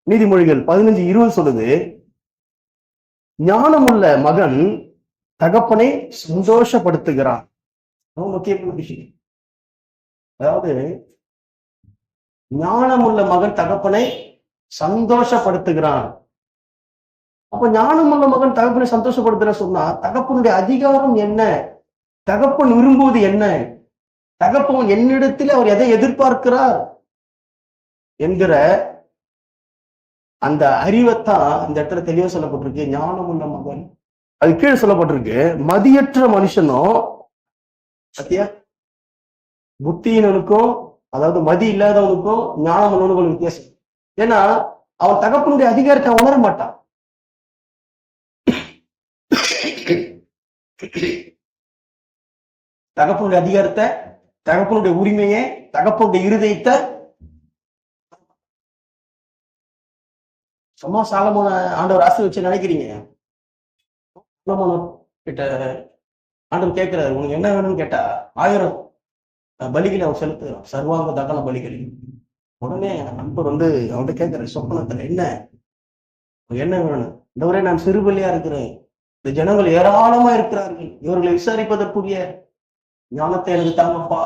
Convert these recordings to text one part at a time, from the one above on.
நீதிமொழிகள் 15:20 சொல்லுது, ஞானமுள்ள மகன் தகப்பனை சந்தோஷப்படுத்துகிறான். ரொம்ப முக்கியமான விஷயம். அதாவது ஞானமுள்ள மகன் தகப்பனை சந்தோஷப்படுத்துகிறான். அப்ப ஞானமுள்ள மகன் தகப்பனை சந்தோஷப்படுத்துற சொன்னா தகப்பனுடைய அதிகாரம் என்ன, தகப்பன் விரும்புவது என்ன, தகப்பன் என்னிடத்தில் அவர் எதை எதிர்பார்க்கிறார் என்கிற அந்த அறிவைத்தான் இந்த இடத்துல தெளிவா சொல்லப்பட்டிருக்கு. ஞானமுள்ள மகன், அது கீழே சொல்லப்பட்டிருக்கு, மதியற்ற மனுஷனும் சத்தியா புத்தியினனுக்கும், அதாவது மதி இல்லாதவனுக்கும் ஞானம் உள்ளவனுக்கும் வித்தியாசம். ஏன்னா அவன் தகப்பனுடைய அதிகாரத்தை உணர மாட்டான். தகப்பனுடைய அதிகாரத்தை, தகப்பனுடைய உரிமையை, தகப்பனுடைய இருதயத்தை சும்மா சாலமோன ஆண்டவர் ஆசீர்வதிச்சு நினைக்கிறீங்க? சாலமோன் கிட்ட ஆண்டவர் கேட்கிறாரு, உனக்கு என்ன வேணும்னு கேட்டா 1000 பலிகளை அவன் செலுத்துகிறான், சர்வாங்க தகன பலிகள். உடனே நண்பர் அவன்கிட்ட கேட்கிறாரு, சொப்பனத்துல என்ன வேணும்? இந்த நான் சிறுபலியா இருக்கிறேன், இந்த ஜனங்கள் ஏராளமா இருக்கிறார்கள், இவர்களை விசாரிப்பதற்குரிய ஞானத்தை எனக்கு தாங்கப்பா.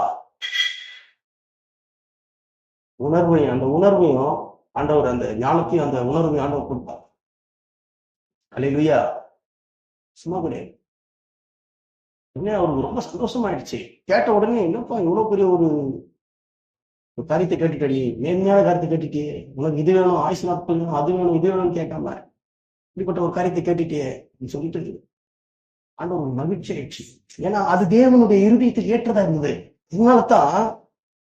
உணர்வையும், அந்த உணர்வையும் ஆண்டவர், அந்த ஞானத்தையும் அந்த உணர்வையும் ஆண்டவர் கொடுப்பார். அல்லேலூயா. சும்மா கிடையாது. அவருக்கு ரொம்ப சந்தோஷமாயிடுச்சு. கேட்ட உடனே, என்னப்பா இவ்வளவு பெரிய ஒரு காரியத்தை கேட்டுட்டடி, மேன்மையான காரியத்தை கேட்டுட்டே, உனக்கு இது வேணும், ஆயுசு நாட்கள் வேணும், அது வேணும், இது வேணும்னு கேட்காம இப்படிப்பட்ட ஒரு காரியத்தை கேட்டுட்டே சொல்லிட்டு ஆண்டவர் மகிழ்ச்சி ஆயிடுச்சு. ஏன்னா அது தேவனுடைய இருதயத்துக்கு ஏற்றதா இருந்தது. இதனால்தான்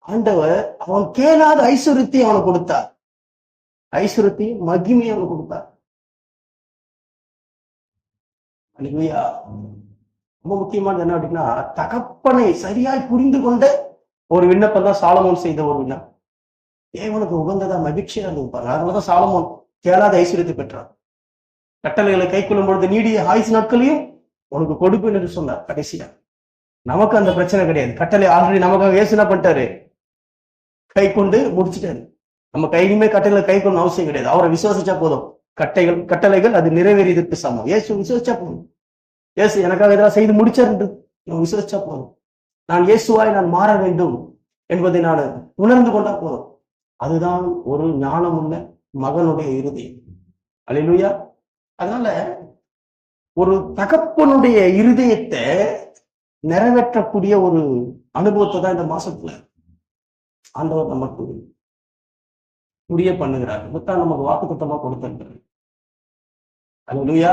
ஆண்டவர் அவன் கேளாத ஐஸ்வர்யத்தை அவனுக்கு கொடுத்தார், ஐஸ்வர்யத்தையும் மகிமையை அவனுக்கு கொடுத்தார். அல்லேலூயா. ரொம்ப முக்கியமானது என்ன அப்படின்னா, தகப்பனை சரியாய் புரிந்து கொண்ட ஒரு விண்ணப்பம் தான் சாலமோன் செய்த ஒரு விண்ணப்பம். தேவனுக்கு உகந்ததா மகிழ்ச்சியா இருந்திருப்பாங்க. அதனாலதான் சாலமோன் கேளாத ஐஸ்வர்யத்தை பெற்றார். கட்டளைகளை கை கொள்ளும் பொழுது நீடிய ஆயுசு நாட்களையும் உனக்கு கொடுப்பேன் என்று சொன்னார். கடைசியா நமக்கு அந்த பிரச்சனை கிடையாது. கட்டளை ஆல்ரெடி நமக்காக இயேசு என்ன பண்ணிட்டாரு, கை கொண்டு முடிச்சுட்டாரு. நம்ம கையிலுமே கட்டளை கை கொண்டு அவசியம் கிடையாது. அவரை விசுவாசிச்சா போதும். கட்டளைகள் அது நிறைவேறியதற்கு சமம். இயேசு விசுவாசிச்சா போதும். இயேசு எனக்காக இதெல்லாம் செய்து முடிச்சார் என்று விசுவாசிச்சா போதும். நான் இயேசுவாய் நான் மாற வேண்டும் என்பதை நான் உணர்ந்து கொண்டா போதும். அதுதான் ஒரு ஞானமுள்ள மகனுடைய இருதயம். அல்லேலூயா. அதனால ஒரு தகப்பனுடைய இருதயத்தை நிறைவேற்றக்கூடிய ஒரு அனுபவத்தை தான் இந்த மாசத்துல ஆண்டவர் நமக்கு புரிய பண்ணுகிறார். இதுதான் நமக்கு வாக்குத்தத்தமா கொடுத்திருக்கிறார். அல்லேலூயா.